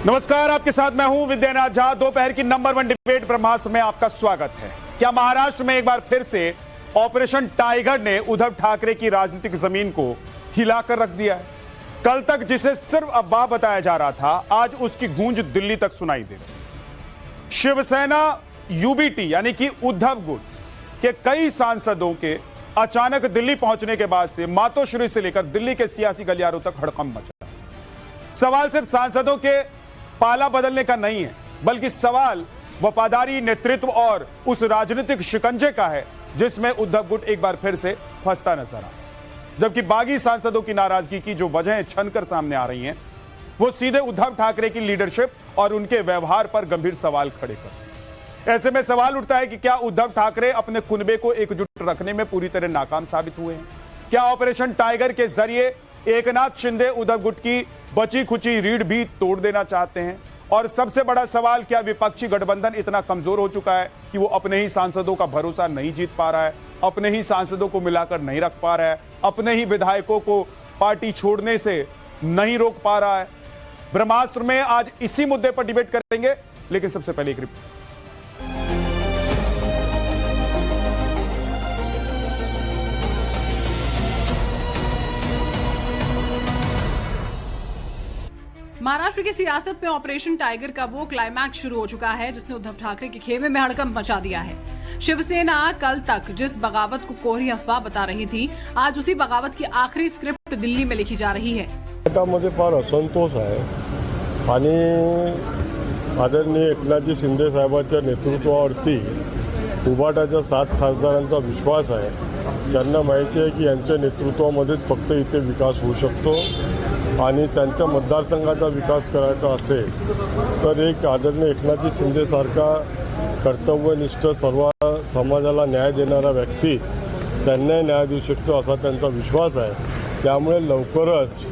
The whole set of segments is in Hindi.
नमस्कार, आपके साथ मैं हूं विद्यानाथ झा। दोपहर की नंबर 1 डिबेट ब्रह्मास्त्र में आपका स्वागत है। क्या महाराष्ट्र में एक बार फिर से ऑपरेशन टाइगर ने उद्धव ठाकरे की राजनीतिक जमीन को हिलाकर रख दिया है? कल तक जिसे सिर्फ अफवाह बताया जा रहा था, आज उसकी गूंज दिल्ली तक सुनाई दे रही है। शिवसेना यूबीटी यानी कि उद्धव गुट के कई सांसदों के अचानक दिल्ली पहुंचने के बाद से मातोश्री से लेकर दिल्ली के सियासी गलियारों तक हड़कंप मचा। सवाल सिर्फ सांसदों के पाला बदलने का नहीं है, बल्कि सवाल वफादारी, नेतृत्व और उस राजनीतिक शिकंजे का है जिसमें उद्धव गुट एक बार फिर से फंसता नजर आ। जबकि बागी सांसदों की नाराजगी की जो वजहें छनकर सामने आ रही हैं, वो सीधे उद्धव ठाकरे की लीडरशिप और उनके व्यवहार पर गंभीर सवाल खड़े कर। ऐसे में सवाल उठता है कि क्या उद्धव ठाकरे अपने कुनबे को एकजुट रखने में पूरी तरह नाकाम साबित हुए हैं? क्या ऑपरेशन टाइगर के जरिए एकनाथ शिंदे उद्धव गुट की बची खुची रीढ़ भी तोड़ देना चाहते हैं? और सबसे बड़ा सवाल, क्या विपक्षी गठबंधन इतना कमजोर हो चुका है कि वो अपने ही सांसदों का भरोसा नहीं जीत पा रहा है, अपने ही सांसदों को मिलाकर नहीं रख पा रहा है, अपने ही विधायकों को पार्टी छोड़ने से नहीं रोक पा रहा है? ब्रह्मास्त्र में आज इसी मुद्दे पर डिबेट करेंगे, लेकिन सबसे पहले एक रिपोर्ट। महाराष्ट्र की सियासत में ऑपरेशन टाइगर का वो क्लाइमैक्स शुरू हो चुका है जिसने उद्धव ठाकरे के खेमे में हड़कंप मचा दिया है। शिवसेना कल तक जिस बगावत को कोरी अफवाह बता रही थी, आज उसी बगावत की आखिरी स्क्रिप्ट दिल्ली में लिखी जा रही है। मध्ये फार असंतोष आहे आणि आदरणीय एकनाथजी शिंदे साहेबांच्या नेतृत्वावरती उभाटाच्या 7 खासदारांचा विश्वास आहे। त्यांना माहिती आहे की यांच्या नेतृत्वामध्येच फक्त इथे विकास होऊ शकतो आणि त्यांच्या मतदारसंघाचा विकास करायचा असेल तर एक आदरणीय एकनाथजी शिंदे सारखा कर्तव्यनिष्ठ सर्व समाजाला न्याय देणारा व्यक्ती त्यांना न्याय देऊ शकतो असा त्यांचा विश्वास आहे। त्यामुळे लवकरच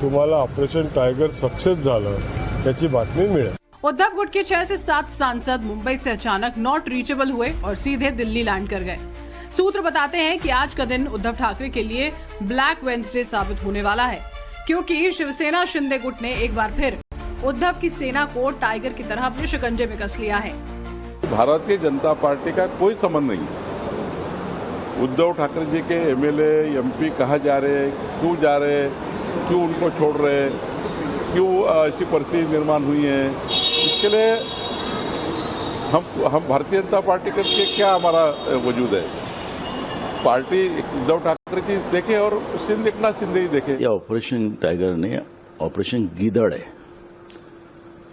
तुम्हाला ऑपरेशन टाइगर सक्सेस झालं त्याची बातमी मिळेल। उद्धव गुट के 6 से 7 सांसद मुंबई से अचानक नॉट रीचेबल हुए और सीधे दिल्ली लैंड कर गए। सूत्र बताते हैं कि आज का दिन उद्धव ठाकरे के लिए ब्लैक वेडनेसडे साबित होने वाला है, क्योंकि शिवसेना शिंदे गुट ने एक बार फिर उद्धव की सेना को टाइगर की तरह अपने शिकंजे में कस लिया है। भारतीय जनता पार्टी का कोई संबंध नहीं। उद्धव ठाकरे जी के एमएलए, एमपी कहाँ जा रहे, क्यों जा रहे, क्यों उनको छोड़ रहे, क्यों ऐसी परिस्थिति निर्माण हुई है, इसके लिए हम भारतीय जनता पार्टी करके क्या हमारा वजूद है? पार्टी उद्धव ठाकरे जी देखे और एकनाथ शिंदे ही देखे। ये ऑपरेशन टाइगर ने ऑपरेशन गीदड़ है।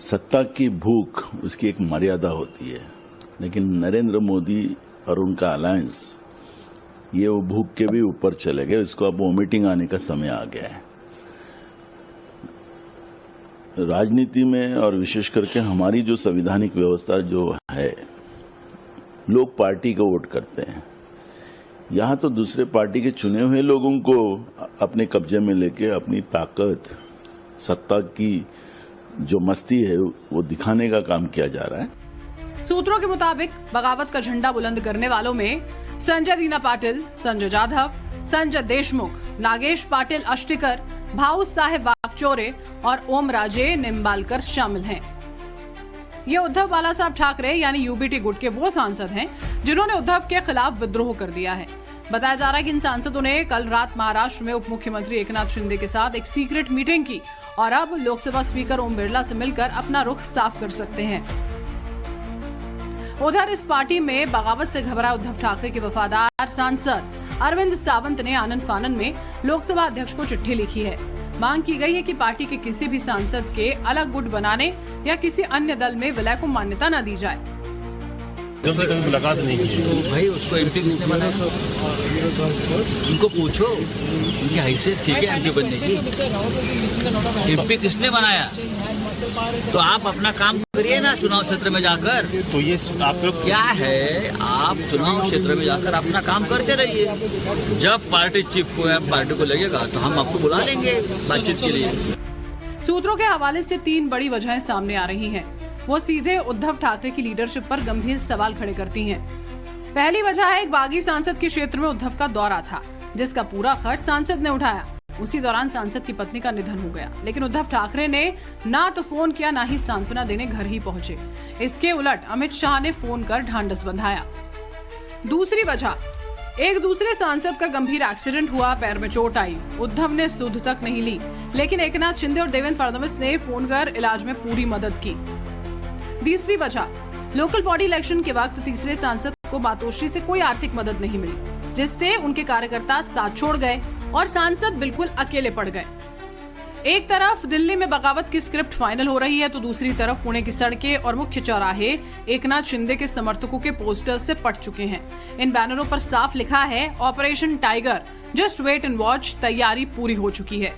सत्ता की भूख, उसकी एक मर्यादा होती है, लेकिन नरेंद्र मोदी और उनका अलायंस ये वो भूख के भी ऊपर चले गए। इसको अब वोमिटिंग आने का समय आ गया है। राजनीति में और विशेष करके हमारी जो संवैधानिक व्यवस्था जो है, लोग पार्टी को वोट करते हैं। यहाँ तो दूसरे पार्टी के चुने हुए लोगों को अपने कब्जे में लेके अपनी ताकत, सत्ता की जो मस्ती है वो दिखाने का काम किया जा रहा है। सूत्रों के मुताबिक बगावत का झंडा बुलंद करने वालों में संजय दीना पाटिल, संजय जाधव, संजय देशमुख, नागेश पाटिल अष्टिकर, भाऊ साहेब वाकचोरे और ओम राजे निम्बालकर शामिल हैं। ये उद्धव बाला साहब ठाकरे यानी यूबीटी गुट के वो सांसद हैं जिन्होंने उद्धव के खिलाफ विद्रोह कर दिया है। बताया जा रहा है कि इन सांसदों ने कल रात महाराष्ट्र में उप मुख्यमंत्री एकनाथ शिंदे के साथ एक सीक्रेट मीटिंग की और अब लोकसभा स्पीकर ओम बिरला से मिलकर अपना रुख साफ कर सकते हैं। उधर इस पार्टी में बगावत से घबरा उद्धव ठाकरे के वफादार सांसद अरविंद सावंत ने आनन फानन में लोकसभा अध्यक्ष को चिट्ठी लिखी है। मांग की गई है कि पार्टी के किसी भी सांसद के अलग गुट बनाने या किसी अन्य दल में विलय को मान्यता न दी जाए। कभी मुलाकात नहीं की तो भाई उसको एमपी किसने बनाया? उनको पूछो, उनकी हैसियत ठीक है एमपी बनने की? एमपी किसने बनाया? तो आप अपना काम करिए ना चुनाव क्षेत्र में जाकर। तो ये आप लोग क्या है, आप चुनाव क्षेत्र में जाकर अपना काम करते रहिए। जब पार्टी चीफ को या पार्टी को लगेगा तो हम आपको बुला लेंगे बातचीत के लिए। सूत्रों के हवाले से 3 बड़ी वजहें सामने आ रही हैं। वो सीधे उद्धव ठाकरे की लीडरशिप पर गंभीर सवाल खड़े करती हैं। पहली वजह है एक बागी सांसद के क्षेत्र में उद्धव का दौरा था, जिसका पूरा खर्च सांसद ने उठाया। उसी दौरान सांसद की पत्नी का निधन हो गया, लेकिन उद्धव ठाकरे ने ना तो फोन किया ना ही सांत्वना देने घर ही पहुंचे। इसके उलट अमित शाह ने फोन कर ढांढस बंधाया। दूसरी वजह, एक दूसरे सांसद का गंभीर एक्सीडेंट हुआ, पैर में चोट आई। उद्धव ने सुध तक नहीं ली, लेकिन एकनाथ शिंदे और देवेंद्र फडणवीस ने फोन कर इलाज में पूरी मदद की। तीसरी वजह, लोकल बॉडी इलेक्शन के वक्त तीसरे सांसद को मातोश्री से कोई आर्थिक मदद नहीं मिली, जिससे उनके कार्यकर्ता साथ छोड़ गए और सांसद बिल्कुल अकेले पड़ गए। एक तरफ दिल्ली में बगावत की स्क्रिप्ट फाइनल हो रही है, तो दूसरी तरफ पुणे की सड़कें और मुख्य चौराहे एकनाथ शिंदे के समर्थकों के पोस्टर्स से पट चुके हैं। इन बैनरों पर साफ लिखा है, operation tiger, just wait and watch, तैयारी पूरी हो चुकी है।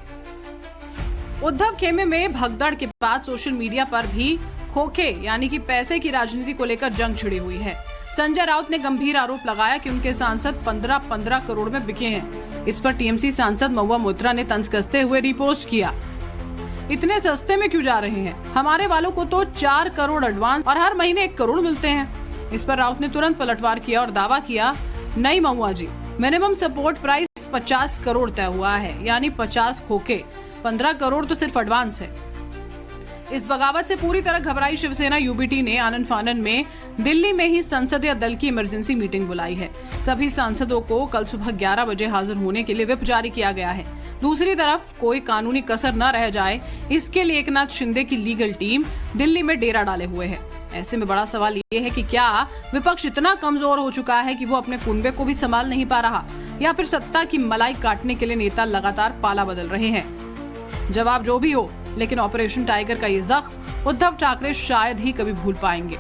उद्धव खेमे में भगदड़ के बाद सोशल मीडिया पर भी खोखे यानी कि पैसे की राजनीति को लेकर जंग छिड़ी हुई है। संजय राउत ने गंभीर आरोप लगाया कि उनके सांसद 15-15 करोड़ में बिके हैं। इस पर टीएमसी सांसद महुआ मोइत्रा ने तंज कसते हुए रिपोस्ट किया, इतने सस्ते में क्यों जा रहे हैं? हमारे वालों को तो 4 करोड़ एडवांस और हर महीने 1 करोड़ मिलते हैं। इस पर राउत ने तुरंत पलटवार किया और दावा किया, नहीं महुआ जी, मिनिमम सपोर्ट प्राइस 50 करोड़ तय हुआ है, यानी 50 खोखे, 15 करोड़ तो सिर्फ एडवांस है। इस बगावत से पूरी तरह घबराई शिवसेना यूबीटी ने आनन फानन में दिल्ली में ही संसदीय दल की इमरजेंसी मीटिंग बुलाई है। सभी सांसदों को कल सुबह 11 बजे हाजिर होने के लिए व्हिप जारी किया गया है। दूसरी तरफ कोई कानूनी कसर न रह जाए, इसके लिए एकनाथ शिंदे की लीगल टीम दिल्ली में डेरा डाले हुए है। ऐसे में बड़ा सवाल ये है कि क्या विपक्ष इतना कमजोर हो चुका है कि वो अपने कुनबे को भी संभाल नहीं पा रहा, या फिर सत्ता की मलाई काटने के लिए नेता लगातार पाला बदल रहे हैं? जवाब जो भी हो, लेकिन ऑपरेशन टाइगर का ये जख्म उद्धव ठाकरे शायद ही कभी भूल पाएंगे।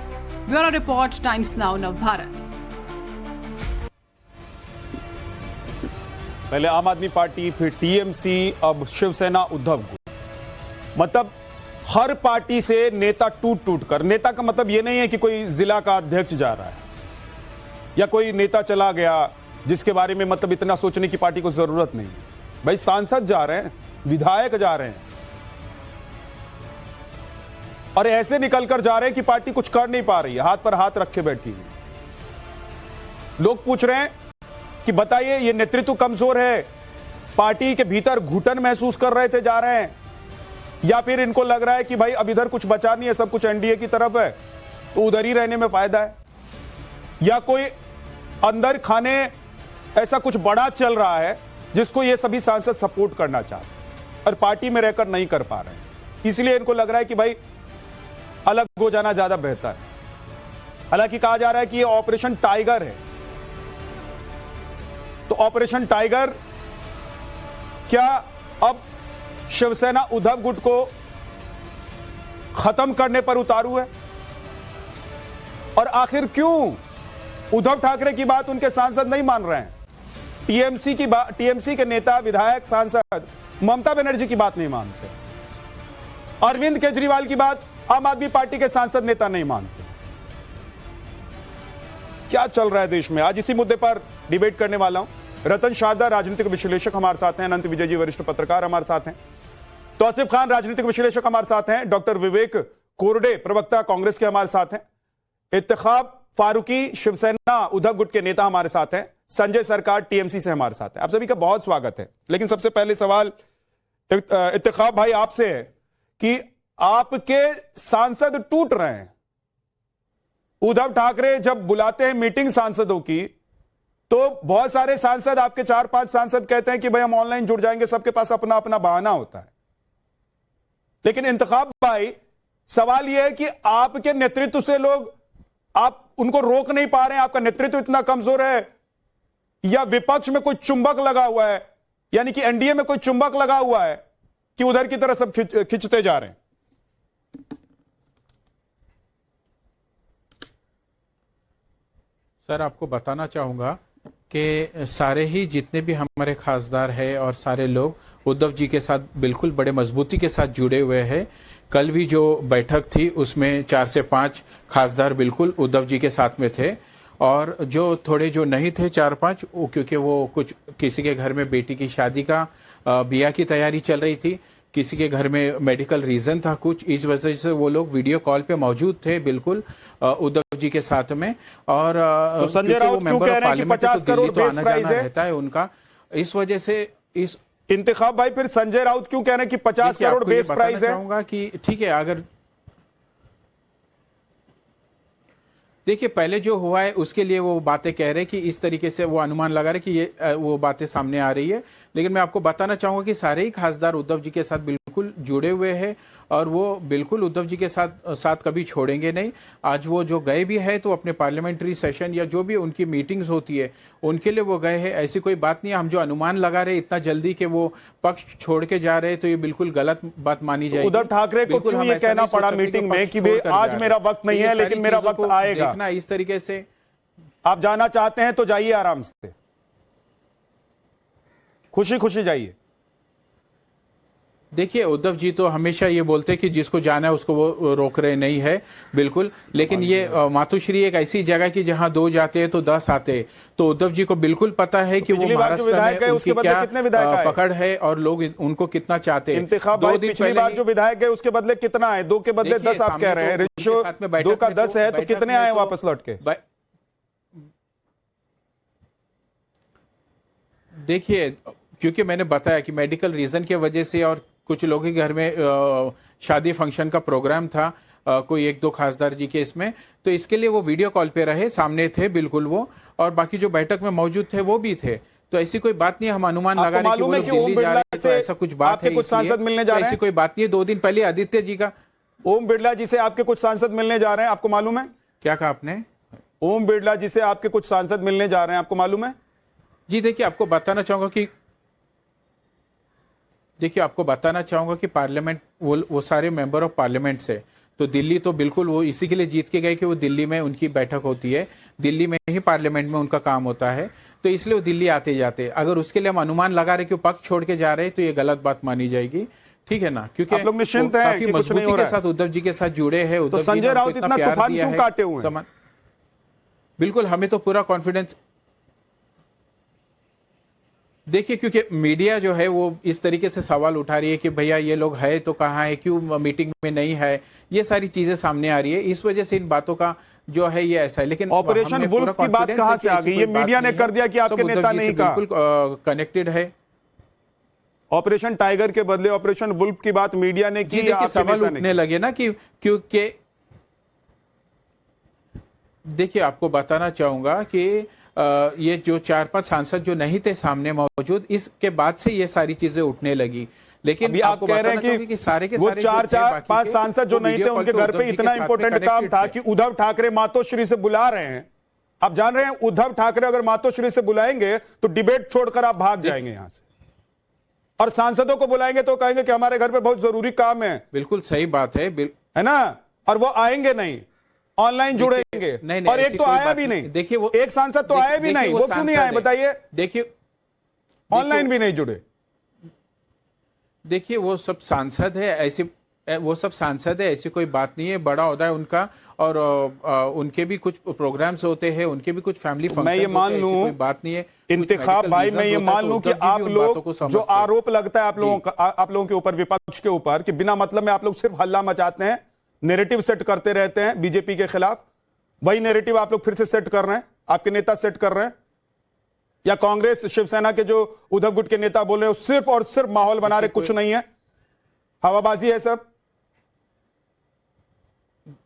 Bureau report, times now, Navbharat. पहले आम आदमी पार्टी, फिर टीएमसी, अब शिवसेना, उद्धव गुट। मतलब हर पार्टी से नेता टूट कर, नेता का मतलब यह नहीं है कि कोई जिला का अध्यक्ष जा रहा है या कोई नेता चला गया जिसके बारे में मतलब इतना सोचने की पार्टी को जरूरत नहीं। भाई सांसद जा रहे हैं, विधायक जा रहे हैं, और ऐसे निकलकर जा रहे हैं कि पार्टी कुछ कर नहीं पा रही है, हाथ पर हाथ रखे बैठी है। लोग पूछ रहे हैं कि बताइए, ये नेतृत्व कमजोर है, पार्टी के भीतर घुटन महसूस कर रहे थे, जा रहे हैं, या फिर इनको लग रहा है कि भाई अब इधर कुछ बचा नहीं है, सब कुछ एनडीए की तरफ है, तो उधर ही रहने में फायदा है, या कोई अंदर खाने ऐसा कुछ बड़ा चल रहा है जिसको ये सभी सांसद सपोर्ट करना चाहते हैं और पार्टी में रहकर नहीं कर पा रहे हैं, इसलिए इनको लग रहा है कि भाई अलग हो जाना ज्यादा बेहतर है। हालांकि कहा जा रहा है कि ये ऑपरेशन टाइगर है, तो ऑपरेशन टाइगर क्या अब शिवसेना उद्धव गुट को खत्म करने पर उतारू है? और आखिर क्यों उद्धव ठाकरे की बात उनके सांसद नहीं मान रहे हैं? टीएमसी के नेता, विधायक, सांसद ममता बनर्जी की बात नहीं मानते, अरविंद केजरीवाल की बात आम आदमी पार्टी के सांसद नेता नहीं मानते। क्या चल रहा है देश में? आज इसी मुद्दे पर डिबेट करने वाला हूं। रतन शारदा राजनीतिक विश्लेषक हमारे साथ हैं, अनंत विजय जी वरिष्ठ पत्रकार हमारे साथ हैं, तौसीफ खान राजनीतिक विश्लेषक हमारे साथ हैं, डॉक्टर विवेक कोरडे प्रवक्ता कांग्रेस के हमारे साथ हैं, इत्तेखाब फारूकी शिवसेना उद्धव गुट के नेता हमारे साथ हैं, संजय सरकार टीएमसी से हमारे साथ है। आप सभी का बहुत स्वागत है। लेकिन सबसे पहले सवाल इत्तेखाब भाई आपसे है कि आपके सांसद टूट रहे हैं। उद्धव ठाकरे जब बुलाते हैं मीटिंग सांसदों की, तो बहुत सारे सांसद, आपके 4-5 सांसद कहते हैं कि भाई हम ऑनलाइन जुड़ जाएंगे, सबके पास अपना अपना बहाना होता है। लेकिन इंतखाब भाई, सवाल यह है कि आपके नेतृत्व से लोग, आप उनको रोक नहीं पा रहे हैं, आपका नेतृत्व इतना कमजोर है, या विपक्ष में कोई चुंबक लगा हुआ है, यानी कि एनडीए में कोई चुंबक लगा हुआ है कि उधर की तरह सब खिंचते जा रहे हैं? सर, आपको बताना चाहूंगा कि सारे ही जितने भी हमारे खासदार हैं और सारे लोग उद्धव जी के साथ बिल्कुल बड़े मजबूती के साथ जुड़े हुए हैं। कल भी जो बैठक थी उसमें 4 से 5 खासदार बिल्कुल उद्धव जी के साथ में थे, और जो थोड़े जो नहीं थे 4-5, क्योंकि वो कुछ किसी के घर में बेटी की शादी का बिया की तैयारी चल रही थी, किसी के घर में मेडिकल रीजन था कुछ, इस वजह से वो लोग वीडियो कॉल पे मौजूद थे बिल्कुल उद्धव जी के साथ में। और तो संजय राउत वो मेंबर ऑफ पार्लियामेंट, तो दिल्ली तो आना जाना है रहता है उनका, इस वजह से इस इंतखाब भाई, फिर संजय राउत क्यों कह रहे हैं कि 50 करोड़ बेस प्राइस है? चाहूंगा कि ठीक है, अगर देखिए पहले जो हुआ है उसके लिए वो बातें कह रहे हैं कि इस तरीके से वो अनुमान लगा रहे कि ये वो बातें सामने आ रही है, लेकिन मैं आपको बताना चाहूंगा कि सारे ही खासदार उद्धव जी के साथ बिल्कुल जुड़े हुए हैं और वो बिल्कुल उद्धव जी के साथ कभी छोड़ेंगे नहीं। आज वो जो गए भी है तो अपने पार्लियामेंट्री सेशन या जो भी उनकी मीटिंग्स होती है उनके लिए वो गए हैं, ऐसी कोई बात नहीं है। हम जो अनुमान लगा रहे इतना जल्दी कि वो पक्ष छोड़ के जा रहे हैं तो ये बिल्कुल गलत बात मानी जाएगी। उद्धव ठाकरे को क्यों ये कहना पड़ा मीटिंग में कि भाई आज मेरा वक्त नहीं है लेकिन मेरा वक्त आएगा? देखना इस तरीके से आप जाना चाहते हैं तो जाइए आराम से, खुशी खुशी जाइए। देखिए उद्धव जी तो हमेशा ये बोलते हैं कि जिसको जाना है उसको वो रोक रहे नहीं है, बिल्कुल। लेकिन ये मातोश्री एक ऐसी जगह की जहां 2 जाते हैं तो 10 आते हैं, तो उद्धव जी को बिल्कुल पता है कि वो महाराष्ट्र में उनकी क्या पकड़ है और लोग उनको कितना चाहते हैं। इंतखाब भाई, पिछली बार जो विधायक गए उसके बदले कितना है? 2 के बदले 10 आप कह रहे हैं, रेशियो 2 का 10 है, तो कितने आए वापस लौट के? देखिए क्योंकि मैंने बताया कि मेडिकल रीजन की वजह से और कुछ लोगों के घर में शादी फंक्शन का प्रोग्राम था, कोई 1-2 खासदार जी के इसमें, तो इसके लिए वो वीडियो कॉल पे रहे, सामने थे बिल्कुल वो, और बाकी जो बैठक में मौजूद थे वो भी थे। तो ऐसी कोई बात नहीं, हम अनुमान लगा रहे कि वो लोग दिल्ली जा रहे हैं तो ऐसा कुछ बात है, कुछ सांसद मिलने जा रहे हैं। ऐसी कोई बात नहीं है। 2 दिन पहले आदित्य जी का, ओम बिरला जी से आपके कुछ सांसद मिलने जा रहे हैं, आपको मालूम है? क्या कहा आपने? ओम बिरला जी से आपके कुछ सांसद मिलने जा रहे हैं, आपको मालूम है? जी देखिए आपको बताना चाहूंगा कि पार्लियामेंट वो सारे मेंबर ऑफ पार्लियामेंट से, तो दिल्ली तो बिल्कुल वो इसी के लिए जीत के गए कि वो दिल्ली में उनकी बैठक होती है, दिल्ली में ही पार्लियामेंट में उनका काम होता है, तो इसलिए वो दिल्ली आते जाते। अगर उसके लिए हम अनुमान लगा रहे कि वो पक्ष छोड़ के जा रहे हैं तो ये गलत बात मानी जाएगी, ठीक है ना? क्योंकि आप लोग निश्चिंत हैं काफी कि कुछ नहीं हो मजबूती रहा के साथ उद्धव जी के साथ जुड़े हैं। तो संजय राउत इतना तूफान क्यों काटे हुए हैं? बिल्कुल, हमें तो पूरा कॉन्फिडेंस। देखिए क्योंकि मीडिया जो है वो इस तरीके से सवाल उठा रही है कि भैया ये लोग है तो कहाँ है, क्यों मीटिंग में नहीं है, ये सारी चीजें सामने आ रही है, इस वजह से इन बातों का जो है ये ऐसा है। लेकिन ऑपरेशन वुल्फ की बात कहां से आ गई? ये मीडिया ने कर दिया कि आपके नेता नहीं कहा। बिल्कुल कनेक्टेड है। ऑपरेशन टाइगर के बदले ऑपरेशन वुल्फ की बात मीडिया ने की। सवाल उठने लगे ना कि क्योंकि देखिए आपको बताना चाहूंगा कि ये जो 4-5 सांसद जो नहीं थे सामने मौजूद, इसके बाद से ये सारी चीजें उठने लगी। लेकिन अभी आप कह रहे हैं कि सारे के वो 4-5 सांसद जो नहीं थे उनके घर पे इतना इंपॉर्टेंट काम था कि उद्धव ठाकरे मातोश्री से बुला रहे हैं। आप जान रहे हैं उद्धव ठाकरे अगर मातोश्री से बुलाएंगे तो डिबेट छोड़कर आप भाग जाएंगे यहां से, और सांसदों को बुलाएंगे तो कहेंगे कि हमारे घर पे बहुत जरूरी काम है। बिल्कुल सही बात है ना? और वो आएंगे नहीं, ऑनलाइन जुड़ेंगे। नहीं, और एक तो आया भी नहीं। देखिए वो एक सांसद तो आया भी नहीं, वो क्यों नहीं आए बताइए? देखिए ऑनलाइन भी नहीं जुड़े। देखिए वो सब सांसद है, ऐसी कोई बात नहीं है, बड़ा ओहदा है उनका, और उनके भी कुछ प्रोग्राम्स होते हैं, उनके भी कुछ फैमिली फंक्शन, मैं ये मान लूं, कोई बात नहीं है। इंतखाब भाई, मैं ये मान लूं कि आप लोग जो आरोप लगता है आप लोगों के ऊपर, विपक्ष के ऊपर, कि बिना मतलब में आप लोग सिर्फ हल्ला मचाते हैं, नैरेटिव सेट करते रहते हैं बीजेपी के खिलाफ, वही नैरेटिव आप लोग फिर से सेट कर रहे हैं, आपके नेता सेट कर रहे हैं, या कांग्रेस शिवसेना के जो उद्धव गुट के नेता बोल रहे हैं सिर्फ और सिर्फ माहौल बना रहे, कुछ नहीं है, हवाबाजी है सब।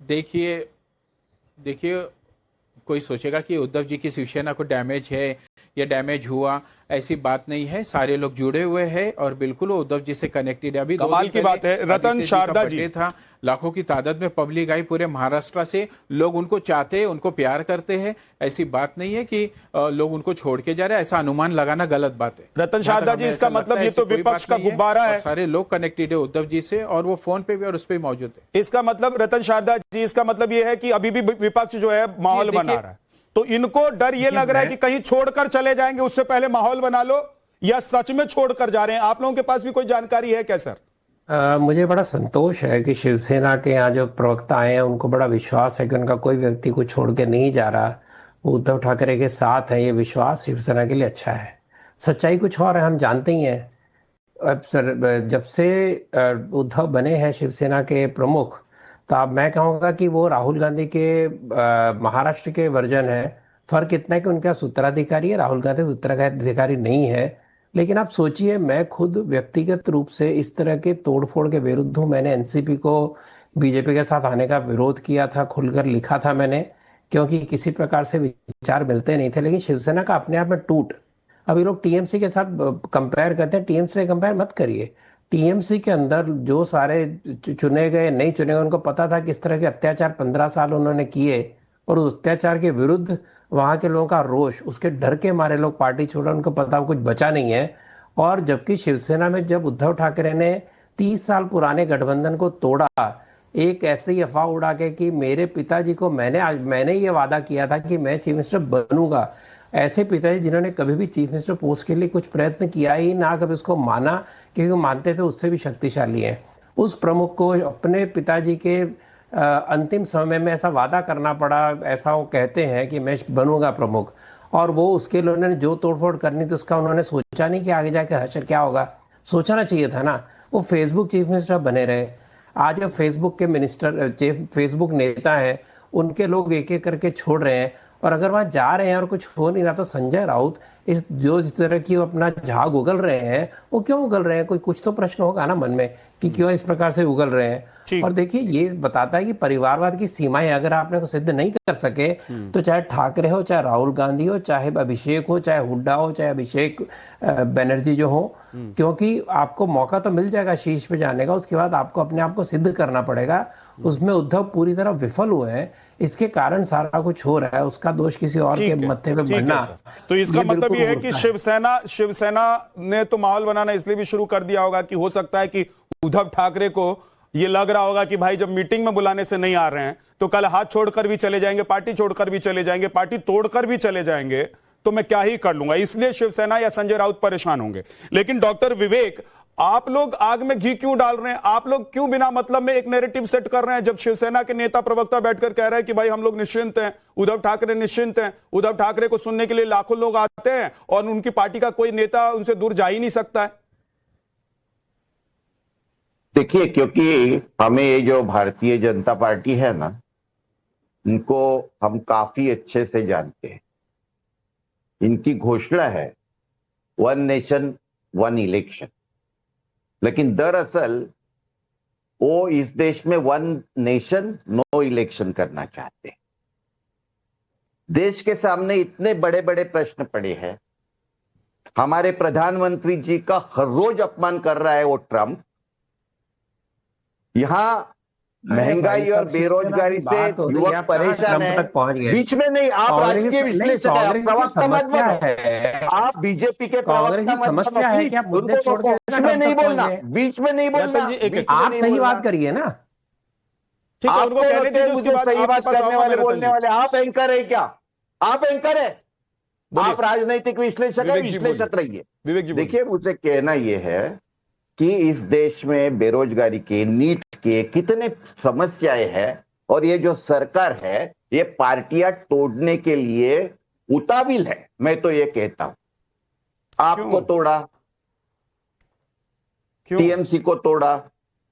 देखिए कोई सोचेगा कि उद्धव जी की शिवसेना को डैमेज है या डैमेज हुआ, ऐसी बात नहीं है। सारे लोग जुड़े हुए हैं और बिल्कुल वो उद्धव जी से कनेक्टेड है। अभी कमाल की बात है, रतन शारदा जी था, लाखों की तादाद में पब्लिक आई पूरे महाराष्ट्र से, लोग उनको चाहते हैं, उनको प्यार करते हैं, ऐसी बात नहीं है कि लोग उनको छोड़ के जा रहे हैं, ऐसा अनुमान लगाना गलत बात है। रतन शारदा जी, इसका मतलब ये तो विपक्ष का गुब्बारा है, सारे लोग कनेक्टेड है उद्धव जी से, और वो फोन पे भी और उस पर मौजूद है। इसका मतलब रतन शारदा जी, इसका मतलब ये है कि अभी भी विपक्ष जो है माहौल बना रहा है, तो इनको डर ये लग रहा है कि कहीं छोड़कर चले जाएंगे, उससे पहले माहौल बना लो, या सच में छोड़कर जा रहे हैं? आप लोगों के पास भी कोई जानकारी है क्या सर? मुझे बड़ा संतोष है कि शिवसेना के यहाँ जो प्रवक्ता आए हैं उनको बड़ा विश्वास है कि उनका कोई व्यक्ति को छोड़ के नहीं जा रहा, वो उद्धव ठाकरे के साथ है। ये विश्वास शिवसेना के लिए अच्छा है। सच्चाई कुछ और है, हम जानते ही हैं। अब सर, जब से उद्धव बने हैं शिवसेना के प्रमुख, तो अब मैं कहूँगा कि वो राहुल गांधी के महाराष्ट्र के वर्जन है। फर्क इतना है कि उनका उत्तराधिकारी है, राहुल गांधी उत्तराधिकारी नहीं है। लेकिन आप सोचिए, मैं खुद व्यक्तिगत रूप से इस तरह के तोड़फोड़ के विरुद्ध हूं। मैंने एनसीपी को बीजेपी के साथ आने का विरोध किया था, खुलकर लिखा था मैंने, क्योंकि किसी प्रकार से विचार मिलते नहीं थे। लेकिन शिवसेना का अपने आप में टूट, अभी लोग टीएमसी के साथ कंपेयर करते हैं, टीएमसी से कंपेयर मत करिए। टीएमसी के अंदर जो सारे चुने गए नहीं चुने गए, उनको पता था किस तरह के अत्याचार 15 साल उन्होंने किए, और उस अत्याचार के विरुद्ध वहां के लोगों का रोष, उसके डर के मारे लोग पार्टी छोड़ा, उनको पता कुछ बचा नहीं है। और जबकि शिवसेना में जब उद्धव ठाकरे ने 30 साल पुराने गठबंधन को तोड़ा, एक ऐसे ही अफवाह उड़ा के कि मेरे पिताजी को मैंने ये वादा किया था कि मैं चीफ मिनिस्टर बनूंगा, ऐसे पिताजी जिन्होंने कभी भी चीफ मिनिस्टर पोस्ट के लिए कुछ प्रयत्न किया ही ना, कभी उसको माना, क्योंकि वो मानते थे उससे भी शक्तिशाली है। उस प्रमुख को अपने पिताजी के अंतिम समय में ऐसा वादा करना पड़ा, ऐसा वो कहते हैं कि मैं बनूंगा प्रमुख, और वो उसके लिए उन्होंने जो तोड़फोड़ करनी थी उसका उन्होंने सोचा नहीं कि आगे जाके हश्र क्या होगा। सोचना चाहिए था ना। वो फेसबुक चीफ मिनिस्टर बने रहे। आज जो फेसबुक के मिनिस्टर, फेसबुक नेता है, उनके लोग एक एक करके छोड़ रहे हैं, और अगर वहां जा रहे हैं और कुछ हो नहीं रहा, तो संजय राउत इस जिस तरह की अपना झाग उगल रहे हैं, वो क्यों उगल रहे हैं? कुछ तो प्रश्न होगा ना मन में कि क्यों इस प्रकार से उगल रहे हैं। और देखिए, ये बताता है कि परिवारवाद की सीमाएं अगर आपने को सिद्ध नहीं कर सके, तो चाहे ठाकरे हो, चाहे राहुल गांधी हो, चाहे अभिषेक हो, चाहे हुड्डा हो, चाहे अभिषेक बनर्जी जो हो, क्योंकि आपको मौका तो मिल जाएगा शीर्ष पे जाने का, उसके बाद आपको अपने आप को सिद्ध करना पड़ेगा। उसमें उद्धव पूरी तरह विफल हुए हैं, इसके कारण सारा कुछ हो रहा है। उसका दोष किसी और के मत्थे पे बनना, तो इसका मतलब ये है कि शिवसेना ने तो माहौल बनाना इसलिए भी शुरू कर दिया होगा कि हो सकता है कि उद्धव ठाकरे को ये लग रहा होगा कि भाई जब मीटिंग में बुलाने से नहीं आ रहे हैं, तो कल हाथ छोड़कर भी चले जाएंगे, पार्टी छोड़कर भी चले जाएंगे, पार्टी तोड़कर भी चले जाएंगे, तो मैं क्या ही कर लूंगा। इसलिए शिवसेना या संजय राउत परेशान होंगे। लेकिन डॉक्टर विवेक, आप लोग आग में घी क्यों डाल रहे हैं? आप लोग क्यों बिना मतलब में एक नैरेटिव सेट कर रहे हैं, जब शिवसेना के नेता प्रवक्ता बैठकर कह रहे हैं कि भाई हम लोग निश्चिंत हैं, उद्धव ठाकरे निश्चिंत हैं, उद्धव ठाकरे को सुनने के लिए लाखों लोग आते हैं और उनकी पार्टी का कोई नेता उनसे दूर जा ही नहीं सकता है। देखिए, क्योंकि हमें ये जो भारतीय जनता पार्टी है ना, इनको हम काफी अच्छे से जानते हैं। इनकी घोषणा है 1 नेशन 1 इलेक्शन, लेकिन दरअसल वो इस देश में 1 नेशन नो इलेक्शन करना चाहते हैं। देश के सामने इतने बड़े बड़े प्रश्न पड़े हैं। हमारे प्रधानमंत्री जी का हर रोज अपमान कर रहा है वो ट्रंप। यहां महंगाई और बेरोजगारी से युवक परेशान है। बीच में नहीं, आप राजकीय विश्लेषक हैं, आप प्रवक्ता मत बनो, आप बीजेपी के प्रवक्ता मत बनो, उनको बीच में नहीं बोलना, बीच में नहीं बोलना, आप सही बात करिए ना। आपको सही बात करने वाले बोलने वाले आप एंकर है क्या? आप एंकर है? आप राजनीतिक विश्लेषक है, विश्लेषक रहिए। देखिए, मुझे कहना यह है कि इस देश में बेरोजगारी के, नीट के कितने समस्याएं हैं, और ये जो सरकार है ये पार्टियां तोड़ने के लिए उताविल है। मैं तो ये कहता हूं, आपको तोड़ा, टीएमसी को तोड़ा,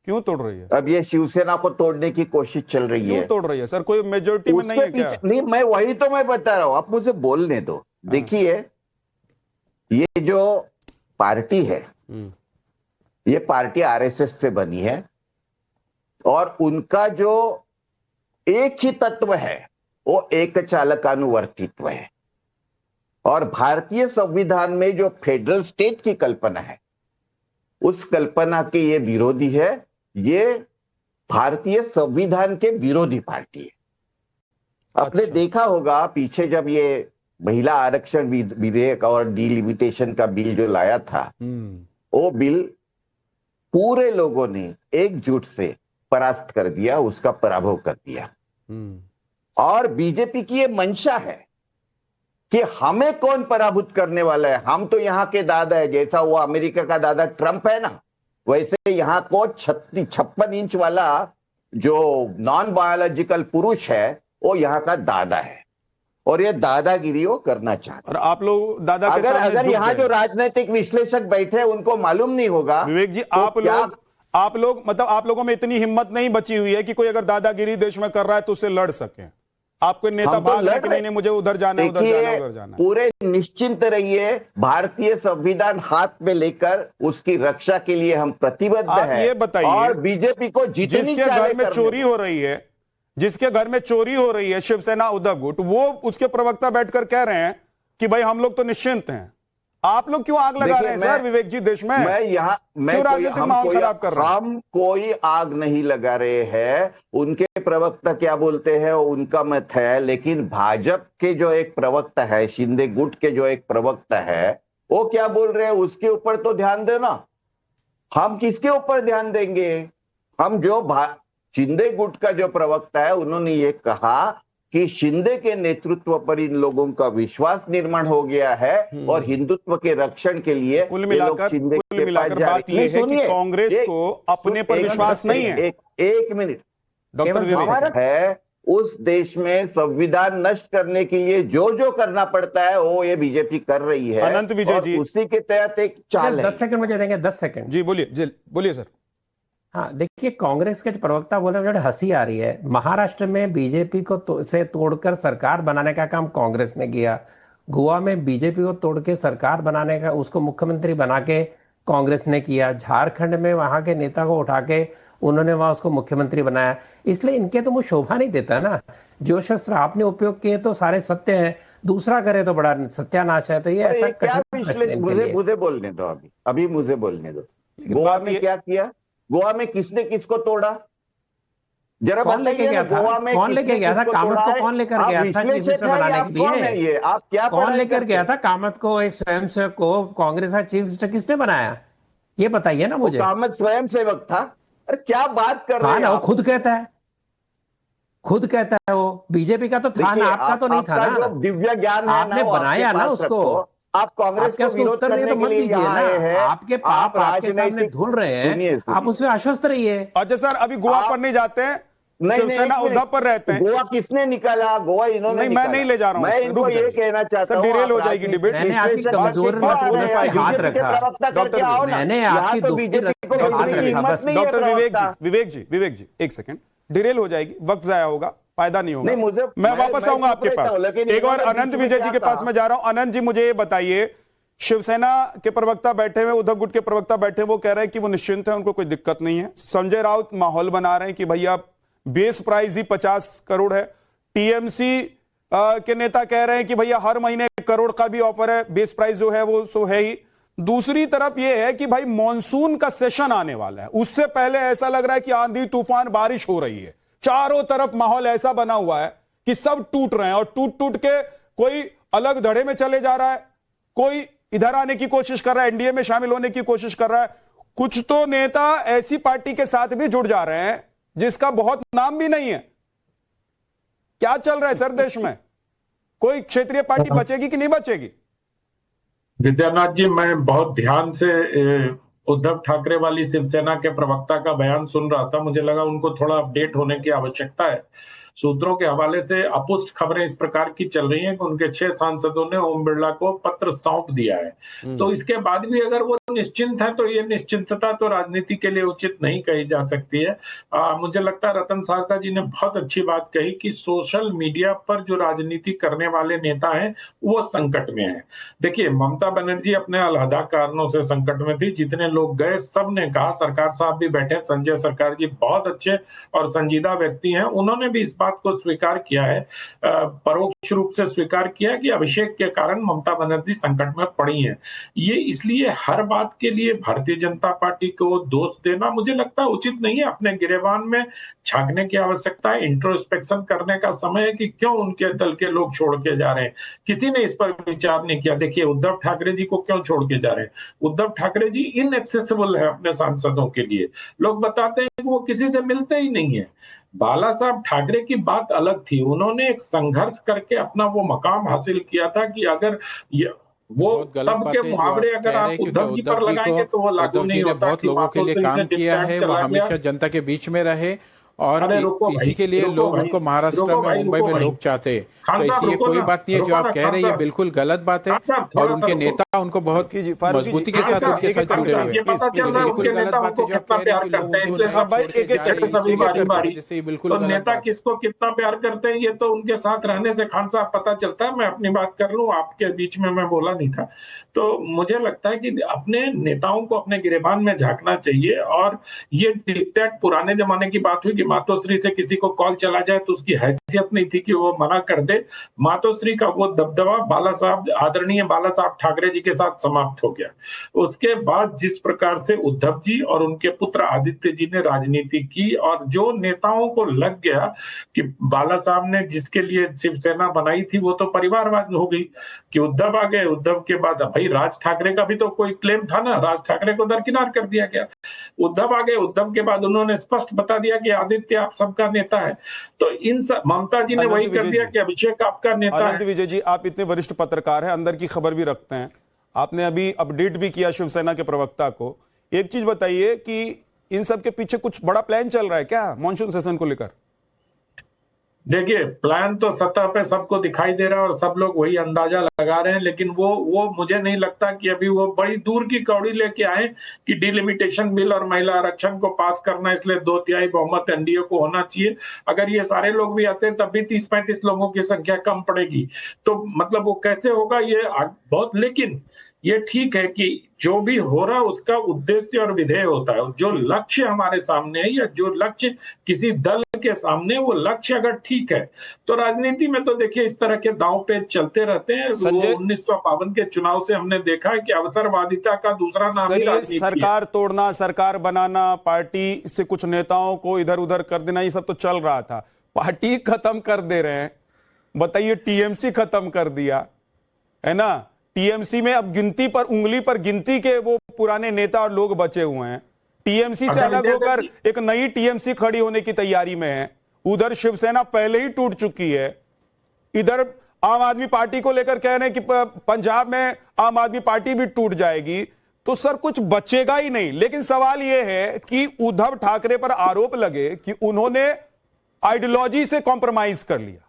क्यों तोड़ रही है? अब ये शिवसेना को तोड़ने की कोशिश चल रही है। क्यों तोड़ रही है सर? कोई मेजोरिटी में नहीं है क्या? नहीं, मैं वही तो मैं बता रहा हूं, आप मुझे बोलने दो। देखिए, ये जो पार्टी है, ये पार्टी आरएसएस से बनी है, और उनका जो एक ही तत्व है वो एक चालकानुवर्तित्व है। और भारतीय संविधान में जो फेडरल स्टेट की कल्पना है, उस कल्पना के ये विरोधी है। ये भारतीय संविधान के विरोधी पार्टी है। आपने देखा होगा पीछे जब ये महिला आरक्षण विधेयक और डिलिमिटेशन का बिल जो लाया था, वो बिल पूरे लोगों ने एकजुट से परास्त कर दिया, उसका पराभव कर दिया। और बीजेपी की ये मंशा है कि हमें कौन पराभूत करने वाला है। हम तो यहां के दादा है, जैसा वो अमेरिका का दादा ट्रंप है ना, वैसे यहां को 56 इंच वाला जो नॉन बायोलॉजिकल पुरुष है वो यहां का दादा है, और ये दादागिरी वो करना चाहते। और आप लोग दादा अगर यहाँ जो राजनीतिक विश्लेषक बैठे उनको मालूम नहीं होगा। विवेक जी, तो आप लोग मतलब आप लोगों में इतनी हिम्मत नहीं बची हुई है कि कोई अगर दादागिरी देश में कर रहा है तो उससे लड़ सके। आपको नेता हम तो भाग रहे लड़ कि रहे। नहीं मुझे उधर जाना है, उधर जाना है, देखिए, उधर जाना है। पूरे निश्चिंत रहिए, भारतीय संविधान हाथ में लेकर उसकी रक्षा के लिए हम प्रतिबद्ध आप हैं। ये बताइए, और बीजेपी को जितनी जिसके चाले घर में करने चोरी हो रही है, जिसके घर में चोरी हो रही है शिवसेना उद्धव गुट, वो उसके प्रवक्ता बैठकर कह रहे हैं कि भाई हम लोग तो निश्चिंत हैं। आप लोग क्यों आग लगा देखिए, रहे हैं सर विवेक जी देश में? क्यों राजनीतिक माहौल खराब कर रहे हैं? हम कोई आग नहीं लगा रहे हैं। उनके प्रवक्ता क्या बोलते हैं उनका मत है, लेकिन भाजपा के जो एक प्रवक्ता है, शिंदे गुट के जो एक प्रवक्ता है, वो क्या बोल रहे हैं उसके ऊपर तो ध्यान देना। हम किसके ऊपर ध्यान देंगे? हम जो शिंदे गुट का जो प्रवक्ता है उन्होंने ये कहा कि शिंदे के नेतृत्व पर इन लोगों का विश्वास निर्माण हो गया है और हिंदुत्व के रक्षण के लिए कुल मिलाकर बात यह है कि कांग्रेस को अपने पर विश्वास नहीं है। एक मिनट डॉक्टर विवेक है, उस देश में संविधान नष्ट करने के लिए जो जो करना पड़ता है वो ये बीजेपी कर रही है। अनंत विजय जी, उसी के तहत एक चाल है। 10 सेकंड मुझे देंगे, 10 सेकंड। जी बोलिए सर। हाँ, देखिए, कांग्रेस के जो प्रवक्ता बोले मुझे हंसी आ रही है। महाराष्ट्र में बीजेपी को से तोड़कर सरकार बनाने का काम कांग्रेस ने किया। गोवा में बीजेपी को तोड़ के सरकार बनाने का, उसको मुख्यमंत्री बना के कांग्रेस ने किया। झारखंड में वहां के नेता को उठा के उन्होंने वहां उसको मुख्यमंत्री बनाया। इसलिए इनके तो मुझे शोभा नहीं देता ना। जो शस्त्र आपने उपयोग किए तो सारे सत्य हैं, दूसरा करे तो बड़ा सत्यानाश है। तो ये ऐसा क्या मुझे बोलने दो, अभी मुझे बोलने दो। गोवा में क्या किया? गोवा में किसने किसको तोड़ा? जरा बताइए। गोवा में कौन लेके गया था कामत को? कौन लेकर गया था चीफ बनाने के लिए? आप क्या कौन लेकर गया था कामत को? एक स्वयंसेवक को कांग्रेस का चीफ मिनिस्टर किसने बनाया? ये बताइए ना मुझे। कामत स्वयंसेवक था? अरे क्या बात कर रहे हैं? वो खुद कहता है, खुद कहता है। वो बीजेपी का तो था ना, आपका तो नहीं था ना। दिव्य ज्ञान है, आपने बनाया ना उसको। आप कांग्रेस को विरोध करने के लिए यहाँ आए हैं। आपके पाप आपके सामने धुल रहे हैं, आप उसमें आश्वस्त रहिए। अच्छा सर, अभी गोवा पर नहीं जाते हैं, शिवसेना उद्धव पर रहते हैं। गोवा किसने निकाला? गोवा इन्होंने नहीं, मैं नहीं ले जा रहा हूँ। मैं इनको ये कहना चाहता हूँ, डिरेल हो जाएगी डिबेट। मैंने आपकी कमजोर हाथ रखा। मैंने आपकी डॉक्टर विवेक जी एक सेकंड, डिरेल हो जाएगी, वक्त जाया होगा, फायदा नहीं होगा। मैं वापस आऊंगा आपके पास। एक बार अनंत विजय जी के पास मैं जा रहा हूं। अनंत जी, मुझे ये बताइए, शिवसेना के प्रवक्ता बैठे हुए, उद्धव गुट के प्रवक्ता बैठे, वो कह रहे हैं कि वो निश्चिंत है, उनको कोई दिक्कत नहीं है। संजय राउत माहौल बना रहे हैं कि भैया बेस प्राइस ही 50 करोड़ है। टीएमसी के नेता कह रहे हैं कि भैया हर महीने 1 करोड़ का भी ऑफर है, बेस प्राइस जो है वो सो है ही। दूसरी तरफ यह है कि भाई मॉनसून का सेशन आने वाला है, उससे पहले ऐसा लग रहा है कि आंधी तूफान बारिश हो रही है। चारों तरफ माहौल ऐसा बना हुआ है कि सब टूट रहे हैं और टूट टूट के कोई अलग धड़े में चले जा रहा है, कोई इधर आने की कोशिश कर रहा है, एनडीए में शामिल होने की कोशिश कर रहा है। कुछ तो नेता ऐसी पार्टी के साथ भी जुड़ जा रहे हैं जिसका बहुत नाम भी नहीं है। क्या चल रहा है सर देश में? कोई क्षेत्रीय पार्टी बचेगी कि नहीं बचेगी? विद्यानाथ जी, मैं बहुत ध्यान से उद्धव ठाकरे वाली शिवसेना के प्रवक्ता का बयान सुन रहा था। मुझे लगा उनको थोड़ा अपडेट होने की आवश्यकता है। सूत्रों के हवाले से अपुष्ट खबरें इस प्रकार की चल रही हैं कि उनके 6 सांसदों ने ओम बिरला को पत्र सौंप दिया है। तो इसके बाद भी अगर वो निश्चिंत है तो ये निश्चिंतता तो राजनीति के लिए उचित नहीं कही जा सकती है। मुझे लगता है रतन सारदा जी ने बहुत अच्छी बात कही कि सोशल मीडिया पर जो राजनीति करने वाले नेता हैं वो संकट में है। देखिए, ममता बनर्जी अपने अलहदा कारणों से संकट में थी। जितने लोग गए सब ने कहा, सरकार साहब भी बैठे, संजय सरकार जी बहुत अच्छे और संजीदा व्यक्ति हैं, उन्होंने भी इस बात को स्वीकार किया है, परोक्ष रूप से स्वीकार किया कि अभिषेक के कारण ममता बनर्जी संकट में पड़ी हैं। ये इसलिए हर बात के लिए भारतीय जनता पार्टी को दोष देना मुझे लगता है उचित नहीं है। अपने गिरेबान में झांकने की आवश्यकता है, इंट्रोस्पेक्शन करने का समय है कि क्यों उनके दल के लोग छोड़ के जा रहे हैं। किसी ने इस पर विचार नहीं किया। देखिए, उद्धव ठाकरे जी को क्यों छोड़ के जा रहे हैं? उद्धव ठाकरे जी इनएक्सेसिबल है अपने सांसदों के लिए। लोग बताते हैं कि वो किसी से मिलते ही नहीं है। बाला साहब ठाकरे की बात अलग थी, उन्होंने एक संघर्ष करके अपना वो मकाम हासिल किया था कि अगर वो तब के मुहावरे अगर आप उद्धव जी पर लगाएंगे तो वो लागू नहीं होता। बहुत लोगों के लिए काम किया है, वो हमेशा जनता के बीच में रहे और अरे रुको इसी भाई, के लिए रुको लोग भाई, उनको महाराष्ट्र रुको में भाई, मुंबई रुको में भाई। लोग चाहते हैं। खान तो साहब, इसलिए रुको कोई ना, बात नहीं है, जो रुको आप ना, कह खान रहे हैं ये साहब। बिल्कुल गलत बात है। खान साहब, और थोड़ा सा उनके रुको। नेता उनको बहुत जी, फारूकी जी, मजबूती के हाँ, साथ सर, उनके एक साथ एक जुड़े मिनट, हुए ये हैं। पता एक चल मिनट, रहा है बिल्कुल उनके गलत नेता बात है उनको जो आप कितना कह रहे हैं प्यार कि करते लोगों हैं, को इसलिए यहाँ सब भाई, छोड़ के एक एक जा रहे हैं, सभी एक एक बारी करके, बारी। जैसे ये बिल्कुल तो गलत नेता बात है। किसको कितना प्यार करते हैं ये तो उनके साथ रहने से खान साहब पता चलता है। मैं अपनी बात कर लूं, आपके बीच में मैं बोला नहीं था। तो मुझे लगता है कि अपने नेताओं को अपने गिरेबान में झांकना चाहिए। और ये डिक्टेट पुराने जमाने की बात हुई कि मातोश्री से किसी को कॉल चला जाए तो उसकी हैसियत नहीं थी कि वो मना कर दे। मातोश्री का वो दबदबा बाला साहब, आदरणीय बाला साहब ठाकरे जी के साथ समाप्त हो गया। उसके बाद जिस प्रकार से उद्धव जी और उनके पुत्र आदित्य जी ने राजनीति की, और जो नेताओं को लग गया कि बाला साहब ने जिसके लिए शिवसेना बनाई थी वो तो परिवारवाद हो गई, कि उद्धव आ गए, उद्धव के बाद भाई राज ठाकरे का भी तो कोई क्लेम था ना, राज ठाकरे को दरकिनार कर दिया गया। उद्धव आ गए, उद्धव के बाद उन्होंने स्पष्ट बता दिया कि आदित्य आप सबका नेता है। तो इन सब ममता जी ने अनंत वही कर विजय दिया जी। कि अभिषेक आपका नेता अनंत है। विजय जी, आप इतने वरिष्ठ पत्रकार हैं, अंदर की खबर भी रखते हैं, आपने अभी अपडेट भी किया शिवसेना के प्रवक्ता को। एक चीज बताइए कि इन सब के पीछे कुछ बड़ा प्लान चल रहा है क्या मॉनसून सेशन को लेकर? देखिए, प्लान तो सतह पे सबको दिखाई दे रहा है और सब लोग वही अंदाजा लगा रहे हैं, लेकिन वो मुझे नहीं लगता कि अभी वो बड़ी दूर की कौड़ी लेके आए कि डिलिमिटेशन बिल और महिला आरक्षण को पास करना, इसलिए 2/3 बहुमत एनडीए को होना चाहिए। अगर ये सारे लोग भी आते हैं तब भी 30-35 लोगों की संख्या कम पड़ेगी। तो मतलब वो कैसे होगा ये बहुत, लेकिन ये ठीक है कि जो भी हो रहा उसका उद्देश्य और विधेय होता है। जो लक्ष्य हमारे सामने है या जो लक्ष्य किसी दल के सामने, वो लक्ष्य अगर ठीक है तो राजनीति में तो देखिए इस तरह के दांव पेच चलते रहते हैं। वो 1952 के चुनाव से हमने देखा है कि अवसरवादिता का दूसरा नाम ही राजनीति है। सरकार तोड़ना, सरकार बनाना, पार्टी से कुछ नेताओं को इधर उधर कर देना, ये सब तो चल रहा था। पार्टी खत्म कर दे रहे हैं। बताइए, टीएमसी खत्म कर दिया है ना। टीएमसी में अब गिनती पर, उंगली पर गिनती के वो पुराने नेता और लोग बचे हुए हैं। टीएमसी से अलग होकर एक नई टीएमसी खड़ी होने की तैयारी में है। उधर शिवसेना पहले ही टूट चुकी है। इधर आम आदमी पार्टी को लेकर कह रहे हैं कि पंजाब में आम आदमी पार्टी भी टूट जाएगी। तो सर कुछ बचेगा ही नहीं। लेकिन सवाल यह है कि उद्धव ठाकरे पर आरोप लगे कि उन्होंने आइडियोलॉजी से कॉम्प्रोमाइज कर लिया।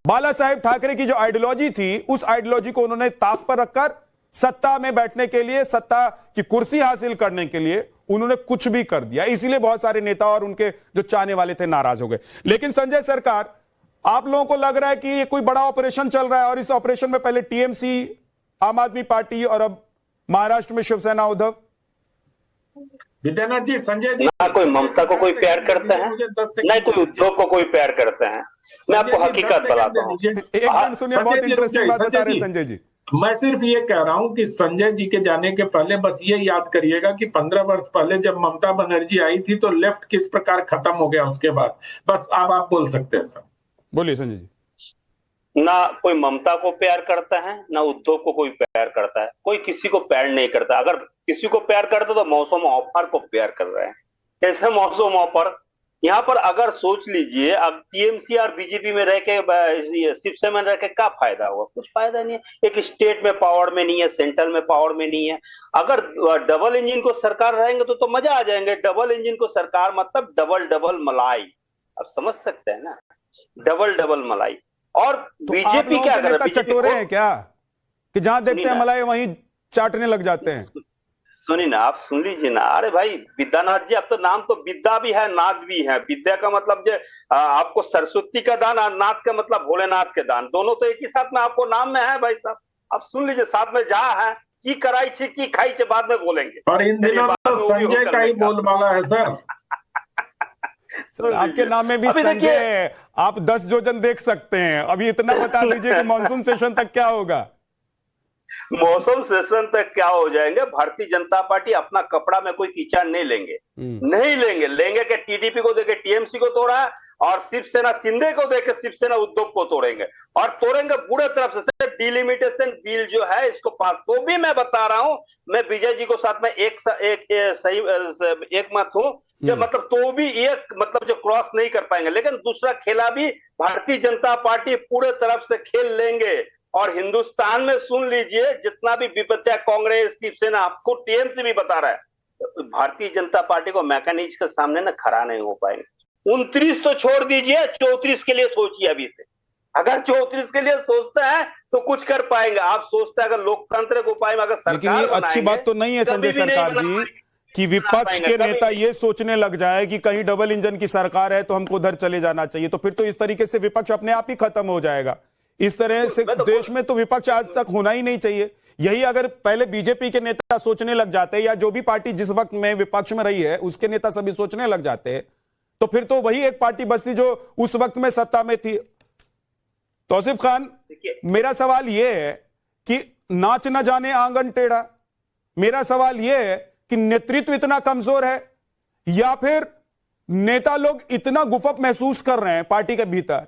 बाला साहेब ठाकरे की जो आइडियोलॉजी थी, उस आइडियोलॉजी को उन्होंने ताक पर रखकर सत्ता में बैठने के लिए, सत्ता की कुर्सी हासिल करने के लिए उन्होंने कुछ भी कर दिया। इसीलिए बहुत सारे नेता और उनके जो चाहने वाले थे नाराज हो गए। लेकिन संजय सरकार, आप लोगों को लग रहा है कि ये कोई बड़ा ऑपरेशन चल रहा है और इस ऑपरेशन में पहले टीएमसी, आम आदमी पार्टी और अब महाराष्ट्र में शिवसेना, उद्धव। विद्यानाथ जी, संजय जी, ना कोई ममता को कोई प्यार करता है, ना कोई उद्धव को कोई प्यार करता है। मैं आपको हकीकत बताता हूँ। एक मिनट सुनिए, बहुत इंटरेस्टिंग बात बता रहे हैं संजय जी। मैं सिर्फ ये कह रहा हूं कि संजय जी के जाने के पहले बस ये याद करिएगा कि 15 वर्ष पहले जब ममता बनर्जी आई थी तो लेफ्ट किस प्रकार खत्म हो गया उसके बाद। बस अब आप बोल सकते हैं सर। बोलिए संजय जी। ना कोई ममता को प्यार करता है, ना उद्धव को कोई प्यार करता है। कोई किसी को प्यार नहीं करता। अगर किसी को प्यार करता तो मौसम ऑफर को प्यार कर रहे हैं। कैसे मौसम ऑफर? यहाँ पर अगर सोच लीजिए, अब टीएमसी और बीजेपी में रह के, शिवसेना में रह के क्या फायदा हुआ? कुछ फायदा नहीं है। एक स्टेट में पावर में नहीं है, सेंट्रल में पावर में नहीं है। अगर डबल इंजन को सरकार रहेंगे तो मजा आ जाएंगे। डबल इंजन को सरकार मतलब डबल डबल मलाई। आप समझ सकते हैं ना, डबल डबल मलाई। और तो बीजेपी क्या कर रहा है? चटोरे हैं क्या कि जहां देखते हैं मलाई वहीं चाटने लग जाते हैं? सुनिए ना, आप सुन लीजिए ना। अरे भाई विद्यानाथ जी, अब तो नाम तो विद्या भी है, नाथ भी है। विद्या का मतलब जो आपको सरस्वती का दान, और नाथ का मतलब भोलेनाथ के दान, दोनों तो एक ही साथ में आपको नाम में है भाई साहब। आप सुन लीजिए, साथ में जहाँ है की कराई छे की खाई छे बाद में बोलेंगे। और इन दिनों तो संजय का ही बोलबाला है सर। आपके नाम में भी संजय है। आप 10 योजन देख सकते हैं। अभी इतना बता दीजिए कि मानसून सेशन तक क्या होगा? मौसम सेशन तक क्या हो जाएंगे? भारतीय जनता पार्टी अपना कपड़ा में कोई कीचड़ नहीं लेंगे। नहीं लेंगे कि टीडीपी को देके टीएमसी को तोड़ा, और शिवसेना शिंदे को देके शिवसेना उद्धव को तोड़ेंगे। और तोड़ेंगे बुरे तरफ से। डिलिमिटेशन बिल जो है इसको पास, तो भी मैं बता रहा हूं, मैं विजय जी को साथ में एक मत हूं कि मतलब तो भी एक मतलब जो क्रॉस नहीं कर पाएंगे। लेकिन दूसरा खेला भी भारतीय जनता पार्टी पूरे तरफ से खेल लेंगे। और हिंदुस्तान में सुन लीजिए, जितना भी विपक्ष, कांग्रेस, शिवसेना, आपको टीएमसी भी बता रहा है, भारतीय जनता पार्टी को मैकेनिज्म के सामने ना खड़ा नहीं हो पाएंगे। 29 तो छोड़ दीजिए, 34 के लिए सोचिए अभी से। अगर 34 के लिए सोचता है तो कुछ कर पाएंगे। आप सोचते हैं अगर लोकतंत्र को उपाय में अगर सरकार, लेकिन ये अच्छी बात तो नहीं है संजय सरकार जी कि विपक्ष के नेता ये सोचने लग जाए कि कहीं डबल इंजन की सरकार है तो हमको उधर चले जाना चाहिए। तो फिर तो इस तरीके से विपक्ष अपने आप ही खत्म हो जाएगा। इस तरह से देश में तो विपक्ष आज तक होना ही नहीं चाहिए। यही अगर पहले बीजेपी के नेता सोचने लग जाते, या जो भी पार्टी जिस वक्त में विपक्ष में रही है उसके नेता सभी सोचने लग जाते, तो फिर तो वही एक पार्टी बचती जो उस वक्त में सत्ता में थी। तौसीफ खान, मेरा सवाल यह है कि नाच न जाने आंगन टेढ़ा। मेरा सवाल यह है कि नेतृत्व इतना कमजोर है या फिर नेता लोग इतना गुफअप महसूस कर रहे हैं पार्टी के भीतर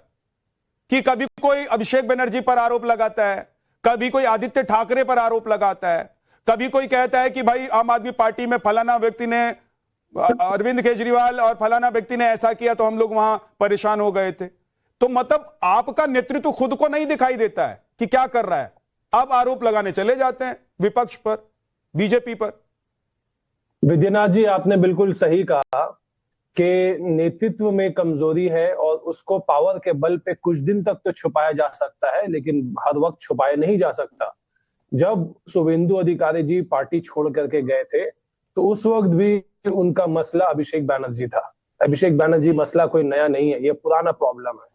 कि कभी कोई अभिषेक बनर्जी पर आरोप लगाता है, कभी कोई आदित्य ठाकरे पर आरोप लगाता है, कभी कोई कहता है कि भाई आम आदमी पार्टी में फलाना व्यक्ति ने, अरविंद केजरीवाल और फलाना व्यक्ति ने ऐसा किया तो हम लोग वहां परेशान हो गए थे। तो मतलब आपका नेतृत्व खुद को नहीं दिखाई देता है कि क्या कर रहा है, अब आरोप लगाने चले जाते हैं विपक्ष पर, बीजेपी पर। विद्यानाथ जी, आपने बिल्कुल सही कहा कि नेतृत्व में कमजोरी है और उसको पावर के बल पे कुछ दिन तक तो छुपाया जा सकता है, लेकिन हर वक्त छुपाया नहीं जा सकता। जब शुभेंदु अधिकारी जी पार्टी छोड़ करके गए थे तो उस वक्त भी उनका मसला अभिषेक बैनर्जी था। अभिषेक बैनर्जी मसला कोई नया नहीं है, ये पुराना प्रॉब्लम है।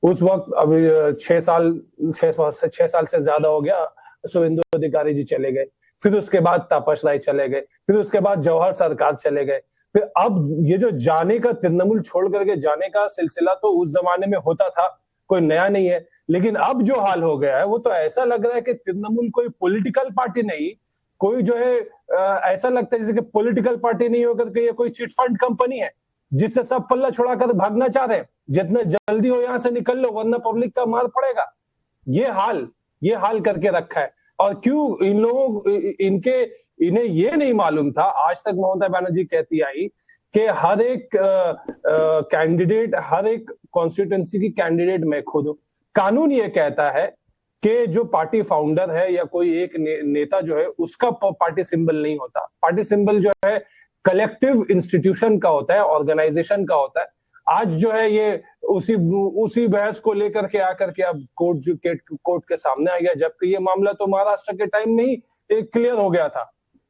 उस वक्त अभी 6 साल से ज्यादा हो गया, शुभेंदु अधिकारी जी चले गए, फिर उसके बाद तापस राय चले गए, फिर उसके बाद जवाहर सरकार चले गए, फिर अब ये जो जाने का, तृणमूल छोड़ करके जाने का सिलसिला तो उस जमाने में होता था, कोई नया नहीं है। लेकिन अब जो हाल हो गया है वो तो ऐसा लग रहा है कि तृणमूल कोई पॉलिटिकल पार्टी नहीं, कोई जो है ऐसा लगता है जैसे कि पॉलिटिकल पार्टी नहीं होकर के ये कोई चिट फंड कंपनी है जिससे सब पल्ला छुड़ाकर भागना चाह रहे हैं। जितना जल्दी हो यहां से निकल लो वरना पब्लिक का मार पड़ेगा। ये हाल करके रखा है। और क्यों इन लोगों इन्हें ये नहीं मालूम था, आज तक ममता बनर्जी कहती आई कि हर एक कैंडिडेट, हर एक कॉन्स्टिट्यूएंसी की कैंडिडेट मैं खुद हूं। कानून ये कहता है कि जो पार्टी फाउंडर है या कोई एक नेता जो है उसका पार्टी सिंबल नहीं होता। पार्टी सिंबल जो है कलेक्टिव इंस्टीट्यूशन का होता है, ऑर्गेनाइजेशन का होता है। आज जो है ये उसी बहस को लेकर के आकर के अब कोर्ट के सामने आ गया, जबकि ये मामला तो महाराष्ट्र के टाइम में ही एक क्लियर हो गया था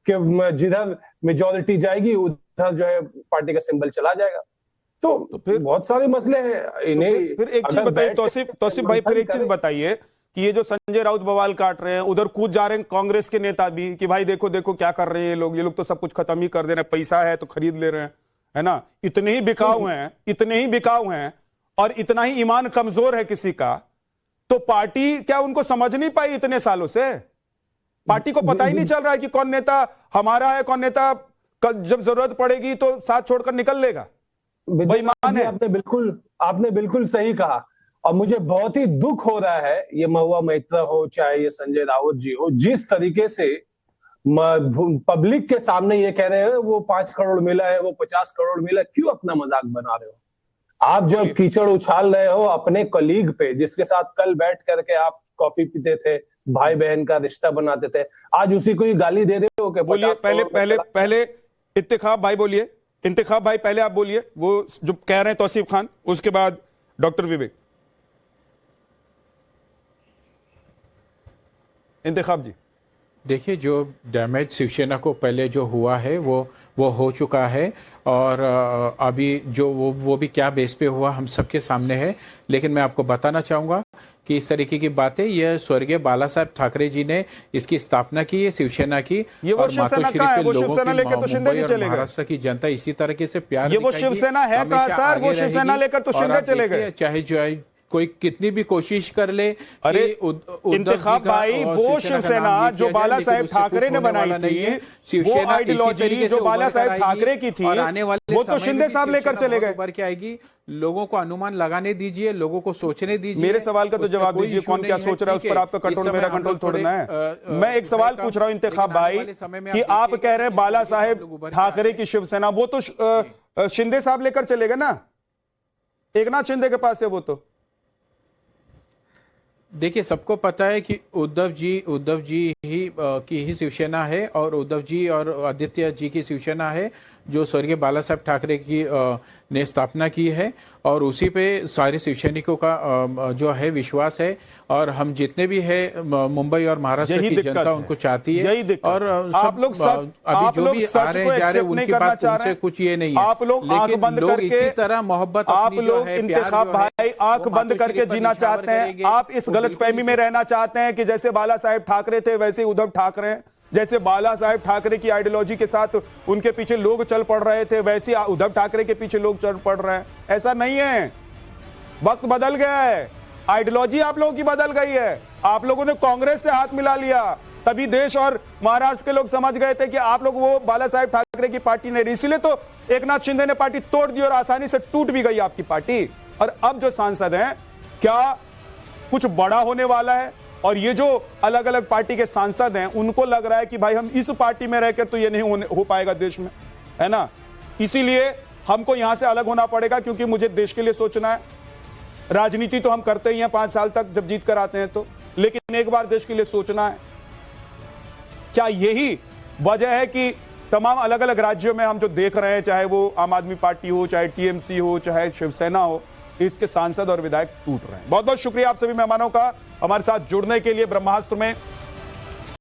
कि जिधर मेजॉरिटी जाएगी उधर जो है पार्टी का सिंबल चला जाएगा। तो फिर बहुत सारे मसले हैं। इन्हें फिर एक चीज बताइए तौसीफ भाई, फिर एक चीज बताइए कि ये जो संजय राउत बवाल काट रहे हैं, उधर कूद जा रहे हैं कांग्रेस के नेता भी कि भाई देखो देखो क्या कर रहे हैं ये लोग तो सब कुछ खत्म ही कर दे रहे हैं, पैसा है तो खरीद ले रहे हैं, है ना। इतने ही बिकाऊ हैं और इतना ही ईमान कमजोर है किसी का, तो पार्टी क्या उनको समझ नहीं पाई इतने सालों से? पार्टी को पता ही नहीं चल रहा है कि कौन नेता हमारा है, कौन नेता जब जरूरत पड़ेगी तो साथ छोड़कर निकल लेगा। बेईमान है। आपने बिल्कुल सही कहा। और मुझे बहुत ही दुख हो रहा है, ये महुआ मैत्रा हो चाहे ये संजय राउत जी हो, जिस तरीके से पब्लिक के सामने ये कह रहे हैं वो 5 करोड़ मिला है, वो 50 करोड़ मिला, क्यों अपना मजाक बना रहे हो? आप जब कीचड़ उछाल रहे हो अपने कलीग पे जिसके साथ कल बैठ करके आप कॉफी पीते थे, भाई बहन का रिश्ता बनाते थे, आज उसी को ही गाली दे रहे हो। बोलिए पहले इंतखाब भाई, बोलिए इंतखाब भाई, पहले आप बोलिए वो जो कह रहे हैं तौसीफ खान, उसके बाद डॉक्टर विवेक। इंतखाब जी, देखिए जो डैमेज शिवसेना को पहले जो हुआ है वो हो चुका है, और अभी जो वो भी क्या बेस पे हुआ हम सबके सामने है। लेकिन मैं आपको बताना चाहूँगा कि इस तरीके की बातें ये स्वर्गीय बाला साहेब ठाकरे जी ने इसकी स्थापना की है शिवसेना की, और मातोश्री पे लोगों की मुंबई और महाराष्ट्र की जनता इसी तरीके से प्यार ये वो शिवसेना है कहाँ सर? वो शिवसेना लेकर तो शिंदे चले गए। चाहे जो कोई कितनी भी कोशिश कर ले, अरे इंतखाब भाई, वो शिवसेना जो बाला साहेब ठाकरे ने बनाई थी, वो आइडियोलॉजी जो बाला साहेब ठाकरे की थी, वो तो शिंदे साहब लेकर चले गए। उभर के आएगी, लोगों को अनुमान लगाने दीजिए, लोगों को सोचने दीजिए। मेरे सवाल का तो जवाब दीजिए, कौन क्या सोच रहा है उस पर आपका कंट्रोल, मेरा कंट्रोल थोड़ा ना है। मैं एक सवाल पूछ रहा हूं इंतखाब भाई कि आप कह रहे हैं बाला साहेब ठाकरे की शिवसेना, वो तो शिंदे साहब लेकर चले गए ना, एकनाथ शिंदे के पास है वो तो। देखिए, सबको पता है कि उद्धव जी ही की ही शिवसेना है और उद्धव जी और आदित्य जी की शिवसेना है जो स्वर्गीय बाला साहब ठाकरे की ने स्थापना की है और उसी पे सारे शिवसैनिकों का जो है विश्वास है और हम जितने भी है मुंबई और महाराष्ट्र की जनता उनको चाहती है। यही दिक्कत और आप लोग सब अभी जो भी आ रहे हैं जा रहे हैं उनकी बात उनसे कुछ ये नहीं है। आप लोग आंख बंद करके इसी तरह मोहब्बत आप लोग इंतखाब भाई आंख बंद करके जीना चाहते हैं। आप इस गलतफहमी में रहना चाहते हैं कि जैसे बाला साहेब ठाकरे थे वैसे उद्धव ठाकरे हैं, जैसे बाला साहेब ठाकरे की आइडियोलॉजी के साथ उनके पीछे लोग चल पड़ रहे थे वैसे उद्धव ठाकरे के पीछे लोग चल पड़ रहे हैं। ऐसा नहीं है, वक्त बदल गया है, आइडियोलॉजी आप लोगों की बदल गई है। आप लोगों ने कांग्रेस से हाथ मिला लिया, तभी देश और महाराष्ट्र के लोग समझ गए थे कि आप लोग वो बाला साहेब ठाकरे की पार्टी नहीं, इसीलिए तो एकनाथ शिंदे ने पार्टी तोड़ दी और आसानी से टूट भी गई आपकी पार्टी। और अब जो सांसद हैं क्या कुछ बड़ा होने वाला है? और ये जो अलग अलग पार्टी के सांसद हैं उनको लग रहा है कि भाई हम इस पार्टी में रहकर तो ये नहीं हो पाएगा देश में, है ना। इसीलिए हमको यहां से अलग होना पड़ेगा क्योंकि मुझे देश के लिए सोचना है। राजनीति तो हम करते ही हैं 5 साल तक जब जीत कर आते हैं तो, लेकिन एक बार देश के लिए सोचना है। क्या यही वजह है कि तमाम अलग अलग राज्यों में हम जो देख रहे हैं, चाहे वो आम आदमी पार्टी हो, चाहे टीएमसी हो, चाहे शिवसेना हो, इसके सांसद और विधायक टूट रहे हैं। बहुत बहुत शुक्रिया आप सभी मेहमानों का हमारे साथ जुड़ने के लिए। ब्रह्मास्त्र में